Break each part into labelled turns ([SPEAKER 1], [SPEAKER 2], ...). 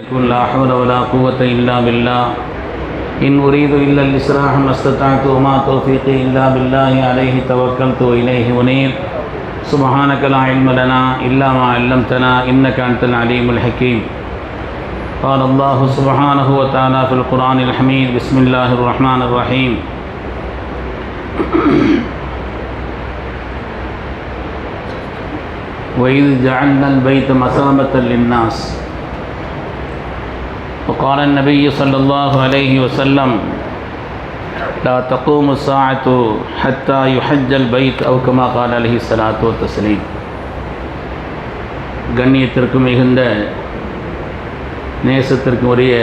[SPEAKER 1] لا حول ولا قوة إلا بالله إن أريد إلا الإصلاح ما استطعت وما توفيقي إلا بالله عليه توكلت وإليه أنيب سبحانك لا علم لنا إلا ما علمتنا إنك أنت العليم الحكيم قال الله سبحانه وتعالى في القرآن الحميد بسم الله الرحمن الرحيم وإذ جعلنا البيت مثابة للناس وقال النبي صلى الله عليه وسلم لا تقوم الساعة حتى يحج البيت أو كما قال عليه الصلاة والتسليم. கண்ணியத்திற்கும் மிகுந்த நேசத்திற்கும் உரிய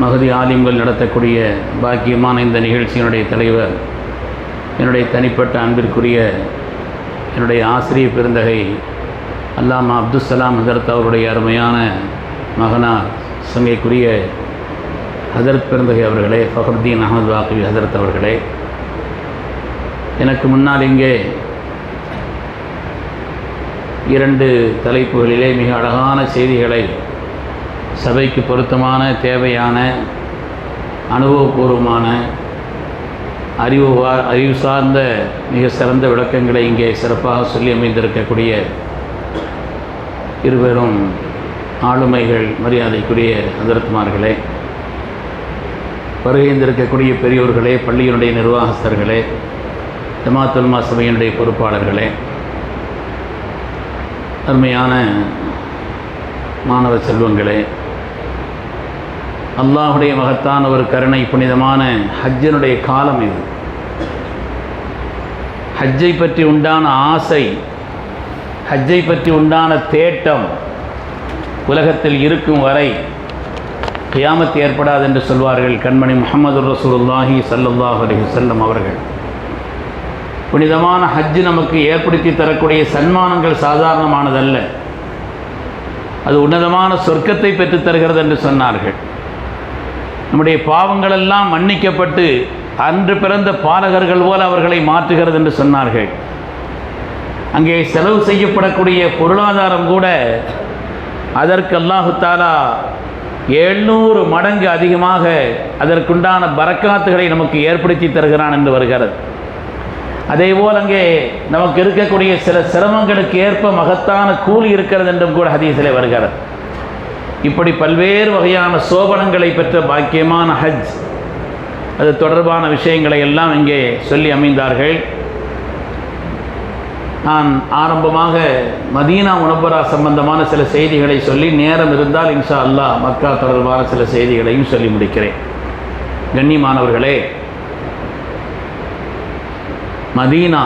[SPEAKER 1] மகதி ஆலிம்கள் நடத்தக்கூடிய பாக்கியமான இந்த நிகழ்ச்சியினுடைய தலைவர், என்னுடைய தனிப்பட்ட அன்பிற்குரிய என்னுடைய ஆசிரிய பெருந்தகை அல்லாமா அப்துல்சலாம் ஹதரத் அவருடைய அருமையான மகனார் சங்கைக்குரிய ஹதரத் பெருந்தகை அவர்களே, ஃபஹ்ருதீன் அஹமது வாக்கவி ஹதரத் அவர்களே, எனக்கு முன்னால் இங்கே இரண்டு தலைப்புகளிலே மிக அழகான செய்திகளை சபைக்கு பொருத்தமான தேவையான அனுபவபூர்வமான அறிவு சார்ந்த மிக சிறந்த விளக்கங்களை இங்கே சிறப்பாக சொல்லி அமைந்திருக்கக்கூடிய இருவரும் ஆளுமைகள், மரியாதைக்குரிய ஹதரத்மார்களே, வருகைந்திருக்கக்கூடிய பெரியோர்களே, பள்ளியினுடைய நிர்வாகஸ்தர்களே, ஜமாத்துல் உலமா சபையினுடைய பொறுப்பாளர்களே, அருமையான மாணவ செல்வங்களே, அல்லாஹுடைய மகத்தான ஒரு கருணை புனிதமான ஹஜ்ஜினுடைய காலம் இது. ஹஜ்ஜை பற்றி உண்டான ஆசை, ஹஜ்ஜை பற்றி உண்டான தேட்டம் உலகத்தில் இருக்கும் வரை கியாமத் ஏற்படாது என்று சொல்வார்கள் கண்மணி முஹம்மது ரசூலுல்லாஹி ஸல்லல்லாஹு அலைஹி வஸல்லம் அவர்கள். புனிதமான ஹஜ்ஜு நமக்கு ஏற்படுத்தி தரக்கூடிய சன்மானங்கள் சாதாரணமானதல்ல, அது உன்னதமான சொர்க்கத்தை பெற்றுத் தருகிறது என்று சொன்னார்கள். நம்முடைய பாவங்களெல்லாம் மன்னிக்கப்பட்டு அன்று பிறந்த பாலகர்கள் போல அவர்களை மாற்றுகிறது என்று சொன்னார்கள். அங்கே செலவு செய்யப்படக்கூடிய பொருளாதாரம் கூட அதற்கு அல்லாஹு தஆலா 700 மடங்கு அதிகமாக அதற்குண்டான பரக்காத்துகளை நமக்கு ஏற்படுத்தி தருகிறான் என்று வருகிறது. அதேபோல் அங்கே நமக்கு இருக்கக்கூடிய சில சிரமங்களுக்கு ஏற்ப மகத்தான கூலி இருக்கிறது என்றும் கூட ஹதீஸிலே வருகிறது. இப்படி பல்வேறு வகையான சோபனங்களை பெற்ற பாக்கியமான ஹஜ், அது தொடர்பான விஷயங்களை எல்லாம் இங்கே சொல்லி அமைந்தார்கள். நான் ஆரம்பமாக மதீனா முனவ்வரா சம்பந்தமான சில செய்திகளை சொல்லி, நேரம் இருந்தால் இன்ஷா அல்லாஹ் மக்கா தொடர்பான சில செய்திகளையும் சொல்லி முடிக்கிறேன். கண்ணியமானவர்களே, மதீனா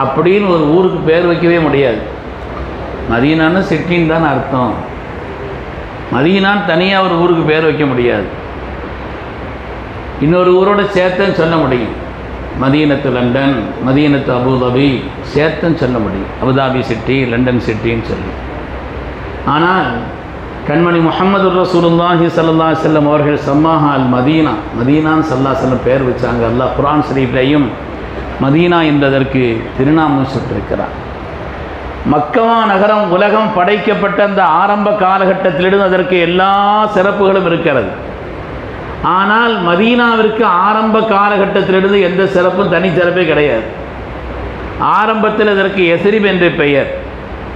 [SPEAKER 1] அப்படின்னு ஒரு ஊருக்கு பேர் வைக்கவே முடியாது. மதீனான்னு சிட்டின்னு தான் அர்த்தம். மதீனான்னு தனியாக ஒரு ஊருக்கு பேர் வைக்க முடியாது. இன்னொரு ஊரோட சேர்த்துன்னு சொல்ல முடியும். மதீனத்து லண்டன், மதீனத்து அபுதாபி சேர்த்துன்னு சொல்ல முடியும். அபுதாபி சிட்டி, லண்டன் சிட்டின்னு சொல்லி. ஆனால் கண்மணி முஹம்மது ரசூலுல்லாஹி ஸல்லல்லாஹு அலைஹி வஸல்லம் அவர்கள் சம்மாஹா அல் மதீனா, மதீனான்னு ஸல்லல்லாஹு அலைஹி வஸல்லம் பேர் வச்சாங்க. அல்லாஹ் குர்ஆன் ஷரீஃப்லையும் மதீனா என்பதற்கு திருநாமம் சுட்டிருக்கிறார். மக்கா நகரம் உலகம் படைக்கப்பட்ட அந்த ஆரம்ப காலகட்டத்திலிருந்து அதற்கு எல்லா சிறப்புகளும் இருக்கிறது. ஆனால் மதீனாவிற்கு ஆரம்ப காலகட்டத்திலிருந்து எந்த சிறப்பும் தனிச்சிறப்பே கிடையாது. ஆரம்பத்தில் அதற்கு எஸ்ரிப் என்று பெயர்.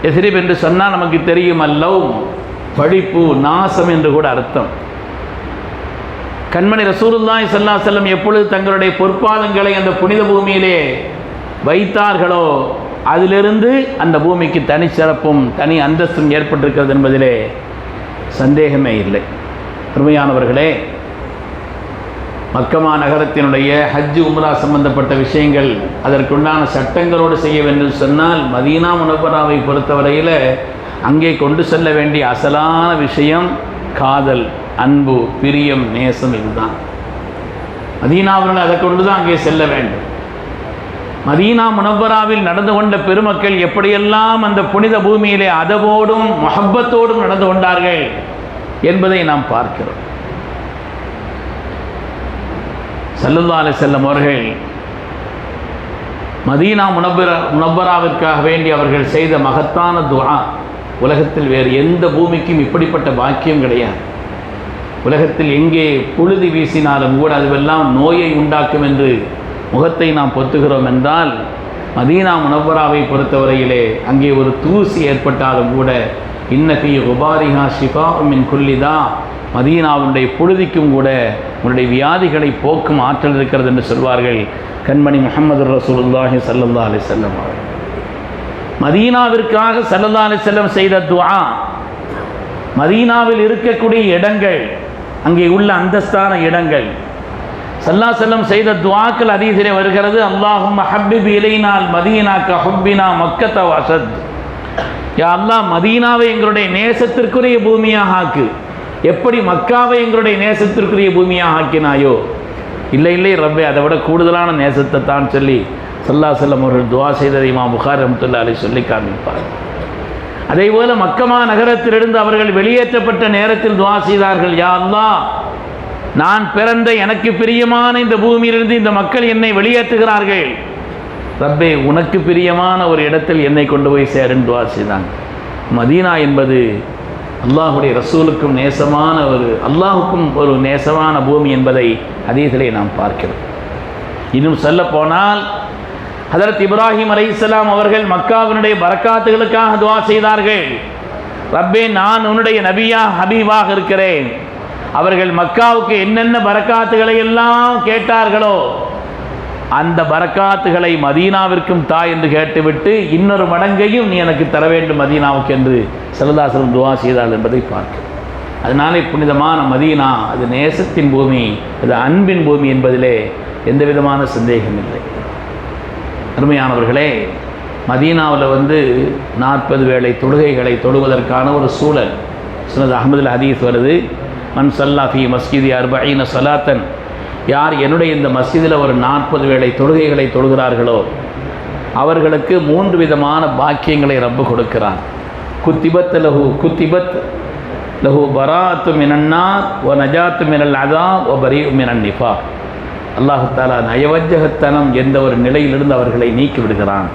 [SPEAKER 1] எஸ்ரிப் என்று சொன்னால் நமக்கு தெரியும், அல்லவ் பழிப்பு, நாசம் என்று கூட அர்த்தம். கண்மணி ரசூலுல்லாஹி ஸல்லல்லாஹு அலைஹி வஸல்லம் எப்பொழுது தங்களுடைய பொற்பாதங்களை அந்த புனித பூமியிலே வைத்தார்களோ அதிலிருந்து அந்த பூமிக்கு தனி சிறப்பும் தனி அந்தஸ்தும் ஏற்பட்டிருக்கிறது என்பதிலே சந்தேகமே இல்லை. உண்மையானவர்களே, மக்கமா நகரத்தினுடைய ஹஜ் உம்ரா சம்பந்தப்பட்ட விஷயங்கள் அதற்குண்டான சட்டங்களோடு செய்ய வேண்டும் சொன்னால், மதீனா முனவ்வராவை பொறுத்தவரையில் அங்கே கொண்டு செல்ல வேண்டிய அசலான விஷயம் காதல், அன்பு, பிரியம், நேசம். இதுதான் மதீனாவில் அதை கொண்டு தான் அங்கே செல்ல வேண்டும். மதீனா முனவ்வராவில் நடந்து கொண்ட பெருமக்கள் எப்படியெல்லாம் அந்த புனித பூமியிலே அதவோடும் முஹப்பத்தோடும் நடந்து கொண்டார்கள் என்பதை நாம் பார்க்கிறோம். ஸல்லல்லாஹு அலைஹி வஸல்லம் அவர்கள் மதீனா முனவ்வராவிற்காக வேண்டி அவர்கள் செய்த மகத்தான துஆ, உலகத்தில் வேறு எந்த பூமிக்கும் இப்படிப்பட்ட பாக்கியம் கிடையாது. உலகத்தில் எங்கே புழுதி வீசினாலும் கூட அதுவெல்லாம் நோயை உண்டாக்கும் என்று முகத்தை நாம் பொத்துகிறோம் என்றால், மதீனா முனவ்வராவை பொறுத்தவரையிலே அங்கே ஒரு தூசி ஏற்பட்டாலும் கூட இன்னஃபி குபாரிஹா ஷிஃபா மின் குல்லிதா, மதீனாவுடைய புழுதிக்கும் கூட உன்னுடைய வியாதிகளை போக்கும் ஆற்றல் இருக்கிறது என்று சொல்வார்கள் கண்மணி முஹம்மது ரசூலுல்லாஹி ஸல்லல்லாஹு அலைஹி வஸல்லம் அவர்கள். மதீனாவிற்காக ஸல்லல்லாஹு அலைஹி வஸல்லம் செய்த துஆ, மதீனாவில் இருக்கக்கூடிய இடங்கள், அங்கே உள்ள அந்தஸ்தான இடங்கள், ஸல்லல்லாஹு அலைஹி வஸல்லம் செய்த துஆக்கள் ஹதீஸிலே வருகிறது. அல்லாஹும்ம ஹப்பிப் இலைனால் மதீனா கஹுப்பினா மக்கத வஸத். யா அல்லாஹ், மதீனாவை எங்களுடைய நேசத்திற்குரிய பூமியாக ஆக்கு, எப்படி மக்காவை எங்களுடைய நேசத்திற்குரிய பூமியாக ஆக்கினாயோ, இல்லை ரப்பே அதை விட கூடுதலான நேசத்தை தான் சொல்லி ஸல்லல்லாஹு அலைஹி வஸல்லம் அவர்கள் துஆ செய்ததை இமாம் புகாரி ரஹ்மத்துல்லாஹி அலைஹி சொல்லி காண்பிப்பார். அதேபோல மக்கமா நகரத்திலிருந்து அவர்கள் வெளியேற்றப்பட்ட நேரத்தில் துஆ செய்தார்கள், யா அல்லாஹ், நான் பிறந்த எனக்கு பிரியமான இந்த பூமியிலிருந்து இந்த மக்கள் என்னை வெளியேற்றுகிறார்கள், ரப்பே உனக்கு பிரியமான ஒரு இடத்தில் என்னை கொண்டு போய் சேருன்னு துஆ செய்தாங்க. மதீனா என்பது அல்லாஹுடைய ரசூலுக்கும் நேசமான அல்லாஹுக்கும் ஒரு நேசமான பூமி என்பதை ஹதீஸிலே நாம் பார்க்கிறோம். இன்னும் சொல்ல போனால் ஹதரத் இப்ராஹிம் அலைஹிஸ்ஸலாம் அவர்கள் மக்காவினுடைய பரக்காத்துகளுக்காக துஆ செய்தார்கள். ரப்பே, நான் உன்னுடைய நபியா ஹபீபாக இருக்கிறேன், அவர்கள் மக்காவுக்கு என்னென்ன பரக்காத்துகளை எல்லாம் கேட்டார்களோ அந்த பரக்காத்துகளை மதீனாவிற்கும் தா என்று கேட்டுவிட்டு இன்னொரு மடங்கையும் நீ எனக்கு தர வேண்டும் மதீனாவுக்கு என்று ஸல்லல்லாஹு அலைஹி வஸல்லம் துஆ செய்தார்கள் என்பதை பார்க்கிறோம். அதனாலே புனிதமான மதீனா அது நேசத்தின் பூமி, அது அன்பின் பூமி என்பதிலே எந்த விதமான சந்தேகம் இல்லை. அருமையானவர்களே, மதீனாவில் 40 வேளை தொழுகைகளை தொழுவதற்கான ஒரு சூழல் சுனத் அஹ்மதுல் ஹதீஸ் வருது. மன் ஸல்லா ஃபீ மஸ்ஜிதி 40 ஸலாத்தன், யார் என்னுடைய இந்த மஸ்ஜிதில் ஒரு 40 வேளை தொழுகைகளை தொழுகிறார்களோ அவர்களுக்கு 3 விதமான பாக்கியங்களை ரப்பு கொடுக்கிறான். குத்திபத் லஹு பராத்து மினன்னார் வ நஜாத்து மினல் அஸாப் வ பரீஉ மினன் நிஃபாக். அல்லாஹ் தஆலா நயவஞ்சகத்தனம் என்ற ஒரு நிலையிலிருந்து அவர்களை நீக்கி விடுகிறான்.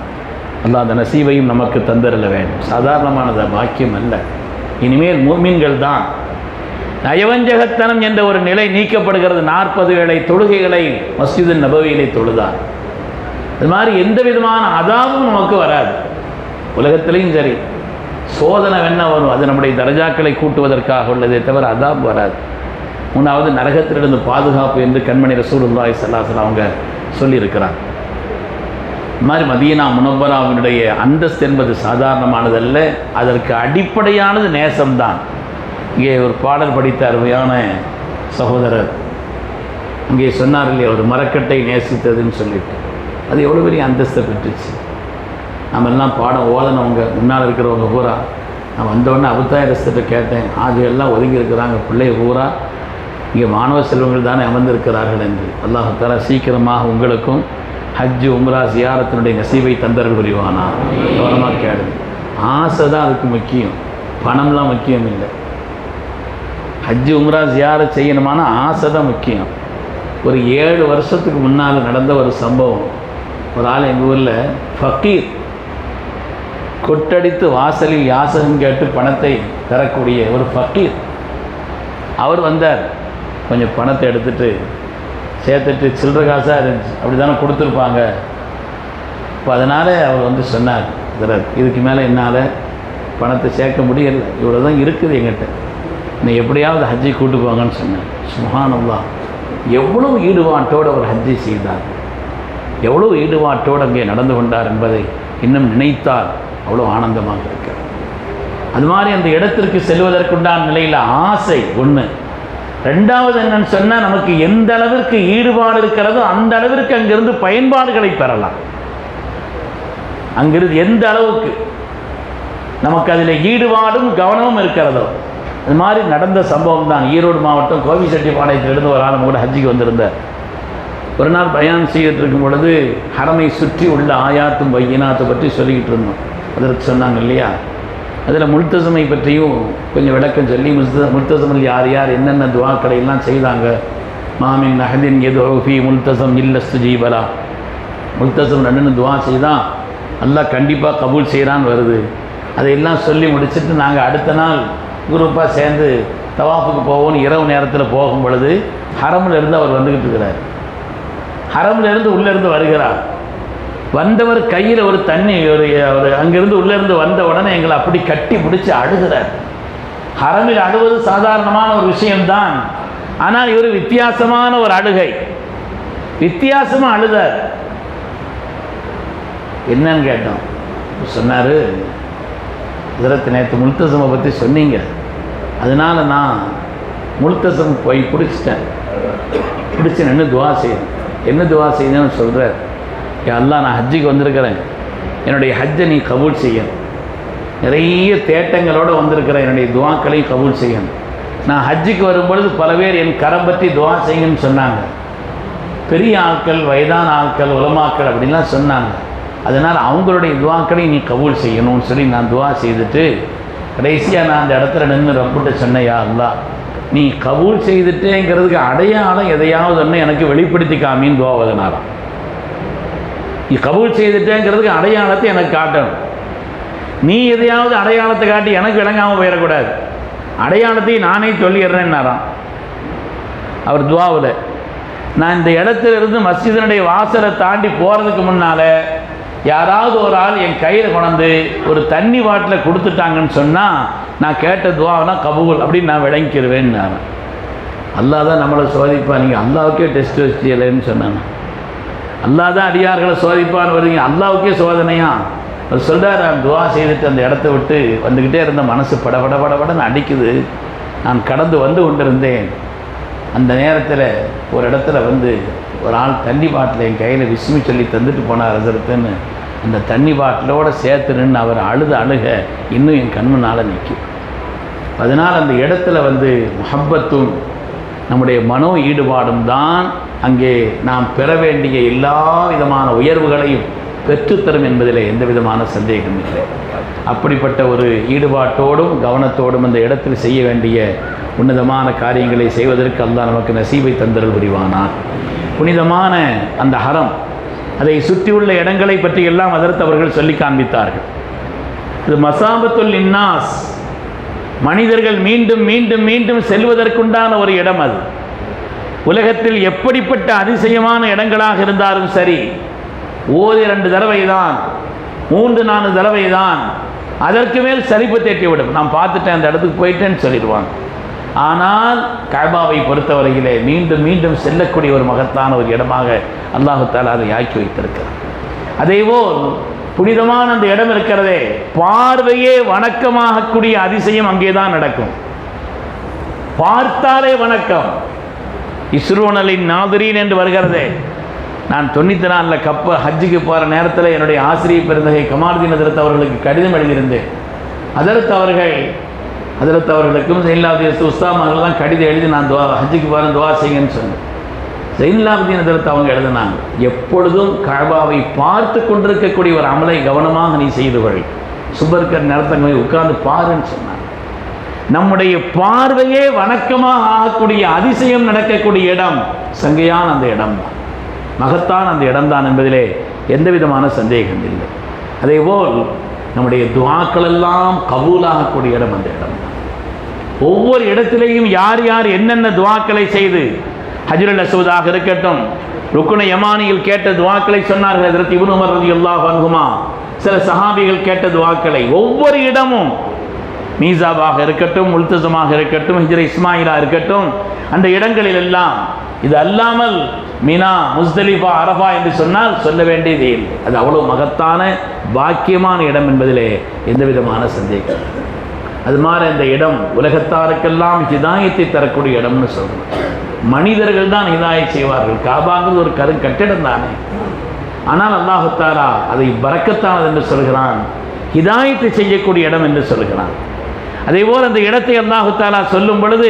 [SPEAKER 1] அல்லாஹ் அந்த நசீபையும் நமக்கு தந்தரல வேண்டும். சாதாரணமானது பாக்கியம் அல்ல. இனிமேல் முஃமின்கள் தான். நயவஞ்சகத்தனம் என்ற ஒரு நிலை நீக்கப்படுகிறது. 40 வேளை தொழுகைகளை மஸ்ஜிது நபவியிலே தொழுதார். அது மாதிரி எந்த விதமான அதாவும் நமக்கு வராது. உலகத்திலையும் சரி, சோதனை வேணா வரும், அது நம்முடைய தரஜாக்களை கூட்டுவதற்காக உள்ளதே தவிர அதாப் வராது. 3வது நரகத்திலிருந்து பாதுகாப்பு என்று கண்மணி ரசூலுல்லாஹி ஸல்லல்லாஹு அலைஹி வஸல்லம் அவங்க சொல்லியிருக்கிறார். இது மாதிரி மதீனா முனவ்வராவினுடைய அந்தஸ்து என்பது சாதாரணமானதல்ல, அதற்கு அடிப்படையானது நேசம்தான். இங்கே ஒரு பாடல் படித்த அருமையான சகோதரர் இங்கே சொன்னார் இல்லையா, ஒரு மரக்கட்டை நேசித்ததுன்னு சொல்லிட்டு, அது எவ்வளோ பெரிய அந்தஸ்தை பெற்றுச்சு. நம்ம எல்லாம் பாடம் ஓதனவங்க, முன்னால் இருக்கிறவங்க பூரா, நான் வந்தோடனே அபுத்தாயிரஸ்திட்ட கேட்டேன், ஆதி எல்லாம் ஒதுங்கி இருக்கிறாங்க, பிள்ளைய பூரா இங்கே மாணவ செல்வங்கள் தானே அமர்ந்திருக்கிறார்கள் என்று. அல்லாஹ் தஆலா சீக்கிரமாக உங்களுக்கும் ஹஜ்ஜு உம்ரா ஜியாரத்தினுடைய நசீபை தந்தர்கள் புரிவானா. கவனமாக கேடு. ஆசை தான் அதுக்கு முக்கியம், பணம்லாம் முக்கியம் இல்லை. ஹஜ்ஜு உம்ரா ஜியாரத் செய்யணுமான ஆசை தான் முக்கியம். ஒரு 7 வருஷத்துக்கு முன்னால் நடந்த ஒரு சம்பவம். ஒரு ஆள் எங்கள் ஊரில் ஃபக்கீர், கொட்டடித்து வாசலில் யாசகம் கேட்டு பணத்தை தரக்கூடிய ஒரு ஃபக்கீர், அவர் வந்தார். கொஞ்சம் பணத்தை எடுத்துகிட்டு சேர்த்துட்டு சில்லற காசாக இருந்துச்சு, அப்படி தானே கொடுத்துருப்பாங்க. இப்போ அதனால் அவர் சொன்னார், இதுக்கு மேலே என்னால் பணத்தை சேர்க்க முடியலை, இவ்வளோ தான் இருக்குது எங்கிட்ட, நீ எப்படியாவது ஹஜ்ஜை கூட்டு போங்கன்னு சொன்னார். சுப்ஹானல்லாஹ், எவ்வளவு ஈடுபாட்டோடு அவர் ஹஜ்ஜை செய்தார், எவ்வளவு ஈடுபாட்டோடு அங்கே நடந்து கொண்டார் என்பதை இன்னும் நினைத்தால் அவ்வளோ ஆனந்தமாக இருக்கிறது. அது மாதிரி அந்த இடத்திற்கு செல்வதற்குண்டான நிலையில் ஆசை ஒன்று. 2வது என்னன்னு சொன்னால், நமக்கு எந்த அளவிற்கு ஈடுபாடு இருக்கிறதோ அந்த அளவிற்கு அங்கிருந்து பயன்பாடுகளை பெறலாம். அங்கிருந்து எந்த அளவுக்கு நமக்கு அதில் ஈடுபாடும் கவனமும் இருக்கிறதோ. அது மாதிரி நடந்த சம்பவம் தான். ஈரோடு மாவட்டம் கோவிச்செட்டிப்பாளையத்திலிருந்து ஒரு ஆள் கூட ஹஜ்ஜிக்கு வந்திருந்தார். ஒரு நாள் பயான் செய்துட்டு இருக்கும் பொழுது ஹரமை சுற்றி உள்ள ஆயாத்தும் பையினாத்தை பற்றி சொல்லிக்கிட்டு இருந்தோம். அதற்கு சொன்னாங்க இல்லையா, அதில் முல்தசமை பற்றியும் கொஞ்சம் விளக்கம் சொல்லி, முல்தசமில் யார் யார் என்னென்ன துவாக்களை எல்லாம் செய்தாங்க. மாமின் நஹதின் எதுஃபி முல்தசம் இல்லஸ்துஜீபலா, முல்தசம் 2 துவா செய்தான் அல்லாஹ் கண்டிப்பாக கபூல் செய்கிறான்னு வருது. அதையெல்லாம் சொல்லி முடிச்சுட்டு நாங்கள் அடுத்த நாள் குரூப்பாக சேர்ந்து தவாஃபுக்கு போவோம்னு இரவு நேரத்தில் போகும் பொழுது ஹரமில் இருந்து அவர் வந்துக்கிட்டு இருக்கிறார். ஹரமில் இருந்து உள்ளேருந்து வருகிறார். வந்தவர் கையில் ஒரு தண்ணி ஒரு அங்கேருந்து உள்ளேருந்து வந்த உடனே எங்களை அப்படி கட்டி பிடிச்சி அழுகிறார். ஹரமில் அழுவது சாதாரணமான ஒரு விஷயம்தான். ஆனால் இவர் வித்தியாசமான ஒரு அழுகை, வித்தியாசமாக அழுதார். என்னன்னு கேட்டோம். சொன்னார், ஹஜ்ரத் நேற்று முல்தசமை பற்றி சொன்னீங்க, அதனால் நான் முல்தசம் போய் பிடிச்சிட்டேன். பிடிச்சி நின்று துவா செய்யணும். என்ன துவா செய்யணும்னு சொல்கிறார். அல்லாஹ், நான் ஹஜ்ஜுக்கு வந்திருக்கிறேன், என்னுடைய ஹஜ்ஜை நீ கபூல் செய்யணும். நிறைய தேட்டங்களோடு வந்திருக்கிறேன், என்னுடைய துவாக்களையும் கபூல் செய்யணும். நான் ஹஜ்ஜுக்கு வரும்பொழுது பல பேர் என் கரம் பற்றி துவா செய்யுங்கன்னு சொன்னாங்க. பெரிய ஆட்கள், வயதான ஆட்கள், உலமாக்கள் அப்படின்லாம் சொன்னாங்க. அதனால் அவங்களுடைய துவாக்களையும் நீ கபூல் செய்யணும்னு சொல்லி நான் துவா செய்துட்டு கடைசியாக நான் அந்த இடத்துல நின்று ரப்பிட்ட சொன்னேன், யா அல்லாஹ், நீ கபூல் செய்துட்டேங்கிறதுக்கு அடையாளம் எதையாவது ஒன்று எனக்கு வெளிப்படுத்தி காமின்னு துவாவதனாலாம். நீ கபூல் செய்துட்டேங்கிறதுக்கு அடையாளத்தை எனக்கு காட்டணும். நீ எதையாவது அடையாளத்தை காட்டி எனக்கு விளங்காமல் போயிடக்கூடாது. அடையாளத்தையும் நானே சொல்லிடுறேன்னாராம் அவர் துவாவில். நான் இந்த இடத்துல இருந்து மஸ்ஜிதினுடைய வாசலை தாண்டி போகிறதுக்கு முன்னால் யாராவது ஒரு ஆள் என் கையில் கொண்டு ஒரு தண்ணி பாட்டில் கொடுத்துட்டாங்கன்னு சொன்னால் நான் கேட்ட துவாவனா கபூல் அப்படின்னு நான் விளங்கிக்கிடுவேன்னு. அல்லாஹ் தான் நம்மளை சோதிப்பான். நீங்கள் அல்லாவுக்கே டெஸ்ட் வச்சியலைன்னு சொன்னாங்க. அல்லாஹ் தான் அடியார்களை சோதிப்பான்னு வருவீங்க, அல்லாவுக்கே சோதனையா? அவர் சொல்கிறார், நான் துவா செய்துட்டு அந்த இடத்த விட்டு வந்துக்கிட்டே இருந்த மனசு படபடன்னு அடிக்குது. நான் கடந்து வந்து கொண்டிருந்தேன். அந்த நேரத்தில் ஒரு இடத்துல வந்து ஒரு ஆள் தண்ணி பாட்டில் என் கையில் விஸ்மி சொல்லி தந்துட்டு போனார் ஹஸரத்துன்னு. அந்த தண்ணி பாட்டிலோடு சேர்த்து நின்று அவர் அழுக இன்னும் என் கண் முன்னால் நிற்கும். அதனால் அந்த இடத்துல வந்து முஹப்பத்தும் நம்முடைய மனோ ஈடுபாடும் தான் அங்கே நாம் பெற வேண்டிய எல்லா விதமான உயர்வுகளையும் பெற்றுத்தரும் என்பதில் எந்த விதமான சந்தேகம் இல்லை. அப்படிப்பட்ட ஒரு ஈடுபாட்டோடும் கவனத்தோடும் அந்த இடத்தில் செய்ய வேண்டிய உன்னதமான காரியங்களை செய்வதற்கு அல்லாஹ் நமக்கு நசீபை தந்தருள் புரிவானார். புனிதமான அந்த ஹரம், அதை சுற்றியுள்ள இடங்களை பற்றி எல்லாம் ஹஜ்ரத் அவர்கள் சொல்லி காண்பித்தார்கள். இது மசாபத்துல் இன்னாஸ், மனிதர்கள் மீண்டும் மீண்டும் மீண்டும் செல்வதற்குண்டான ஒரு இடம். அது உலகத்தில் எப்படிப்பட்ட அதிசயமான இடங்களாக இருந்தாலும் சரி, 1-2 தடவை தான், 3-4 தடவை தான், அதற்கு மேல் சலிப்பு தேட்டிவிடும். நான் பார்த்துட்டேன், அந்த இடத்துக்கு போயிட்டேன்னு சொல்லிடுவாங்க. ஆனால் கஅபாவை பொறுத்தவரையிலே மீண்டும் மீண்டும் செல்லக்கூடிய ஒரு மகத்தான ஒரு இடமாக அல்லாஹு தஆலா அதை ஆக்கி வைத்திருக்கிறார். அதேபோல் புனிதமான அந்த இடம் இருக்கிறதே, பார்வையே வணக்கமாகக்கூடிய அதிசயம் அங்கே தான் நடக்கும். பார்த்தாலே வணக்கம். இஸ்ரோனலின் நாதிரீன் என்று வருகிறதே. நான் 94 ஹஜ்ஜுக்கு போகிற நேரத்தில் என்னுடைய ஆசிரியர் பெருந்தகை கமாலுதீன் ஹஜ்ரத் அவர்களுக்கு கடிதம் எழுதியிருந்தேன். ஹஜ்ரத் அவர்களுக்கும் ஜைனுலாப்தீன் உஸ்தாமார்கள்லாம் கடிதம் எழுதி நான் ஹஜ்ஜுக்கு போகிறேன் துவா செய்யுங்கன்னு சொன்னேன். ஜைனுலாப்தீன் ஹஜ்ரத் அவங்க எழுதினாங்க, எப்பொழுதும் கஅபாவை பார்த்து கொண்டிருக்கக்கூடிய ஒரு அமலை கவனமாக நீ செய்துகள், சுபர்கர் நேரத்தை உட்கார்ந்து பாருன்னு சொன்னாங்க. நம்முடைய பார்வையே வணக்கமாக ஆகக்கூடிய அதிசயம் நடக்கக்கூடிய இடம் சங்கையான அந்த இடம் தான், மகத்தான் அந்த இடம்தான் என்பதிலே எந்த விதமான சந்தேகம் இல்லை. அதேபோல் நம்முடைய துஆக்கள் எல்லாம் கபூலாகக்கூடிய இடம் அந்த இடம் தான். ஒவ்வொரு இடத்திலேயும் யார் யார் என்னென்ன துஆக்களை செய்து, ஹஜ்ருல் அஸ்வதாக இருக்கட்டும், ருக்குன யமானியில் கேட்ட துஆக்களை சொன்னார்கள் ஹஜ்ரத் இப்னு உமர் ரலியல்லாஹு அன்ஹுமா, சில சஹாபிகள் கேட்ட துஆக்களை ஒவ்வொரு இடமும், மீசாபாக இருக்கட்டும், முல்தசமாக இருக்கட்டும், ஹிஜ்ர இஸ்மாயிலா இருக்கட்டும், அந்த இடங்களில் எல்லாம் இது அல்லாமல் மினா, முஸ்தலிஃபா, அரஃபா என்று சொன்னால் சொல்ல வேண்டியதே இல்லை. அது அவ்வளோ மகத்தான பாக்கியமான இடம் என்பதிலே எந்த விதமான சந்தேகம். அது மாதிரி அந்த இடம் உலகத்தாருக்கெல்லாம் ஹிதாயத்தை தரக்கூடிய இடம்னு சொல்லணும். மனிதர்கள் தான் ஹிதாயத் செய்வார்கள். காபாங்கிறது ஒரு கட்டிடம் தானே. ஆனால் அல்லாஹ் தஆலா அதை பரக்கத்தானது என்று சொல்கிறான், ஹிதாயத்தை செய்யக்கூடிய இடம் என்று சொல்கிறான். அதேபோல் அந்த இடத்தை அல்லாஹ் தஆலா சொல்லும் பொழுது